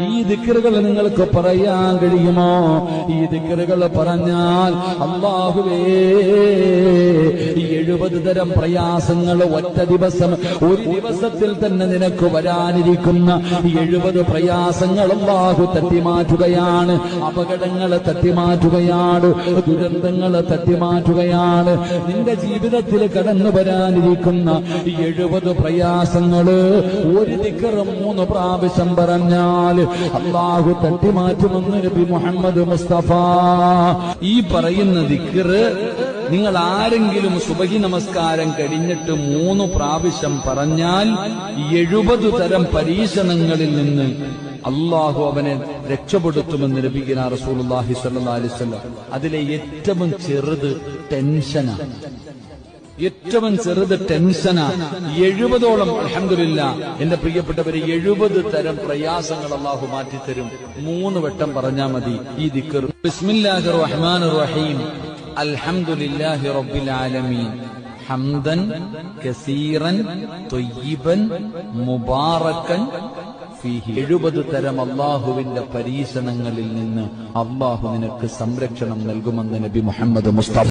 ഈ ദിക്റുകൾ നിങ്ങൾക്ക് പറയാൻ കഴിയുമോ? ഈ ദിക്റുകൾ പറഞ്ഞാൽ അല്ലാഹുവേ 70 തരം പ്രയാസങ്ങൾ ഒറ്റ ദിവസം, ഒരു ദിവസത്തിൽ തന്നെ നിനക്ക് വരാനിരിക്കുന്ന 70 പ്രയാസങ്ങൾ അല്ലാഹു തട്ടിമാറ്റുകയാണ്. അപകടങ്ങൾ തട്ടിമാറ്റുകയാണ്, ദുരന്തങ്ങൾ തട്ടിമാറ്റുകയാണ്. നിന്റെ ജീവിതത്തിൽ കടന്നു വരാനിരിക്കുന്ന 70 പ്രയാസങ്ങള് ഒരു ദിക്ർ 3 പ്രാവശ്യം പറഞ്ഞാൽ അല്ലാഹു തട്ടിമാറ്റുമെന്ന് നബി മുഹമ്മദ് മുസ്തഫ. ഈ പറയുന്ന ദിക്ർ നിങ്ങൾ ആരെങ്കിലും സുബഹി നമസ്കാരം കഴിഞ്ഞിട്ട് 3 പ്രാവശ്യം പറഞ്ഞാൽ 70 തരം പരീക്ഷണങ്ങളിൽ നിന്ന് അല്ലാഹു അവനെ രക്ഷപ്പെടുത്തുമെന്ന് നബിഗിന റസൂലുള്ളാഹി സ്വല്ലല്ലാഹി അലൈഹി വസല്ലം. അതിലെ ഏറ്റവും ചെറുത് ടെൻഷനാണ്. ഏറ്റവും ചെറുത് ടെൻഷനാ. 70ഓളം അൽഹംദുലില്ലാ എന്റെ പ്രിയപ്പെട്ടവരെ 70 തരം പ്രയാസങ്ങൾ അല്ലാഹു മാറ്റിത്തരും. 3 വട്ടം പറഞ്ഞാൽ മതി ഈ ദിക്ർ. ബിസ്മില്ലാഹിർ റഹ്മാനിർ റഹീം. അൽഹംദുലില്ലാഹി റബ്ബിൽ ആലമീൻ ഹംദൻ കസീറൻ ത്വയ്യിബൻ മുബാറകൻ ഫീഹി. 70 തരം അല്ലാഹുവിന്റെ പരീക്ഷണങ്ങളിൽ നിന്ന് അല്ലാഹു നിനക്ക് സംരക്ഷണം നൽകുമെന്ന് നബി മുഹമ്മദ് മുസ്തഫ.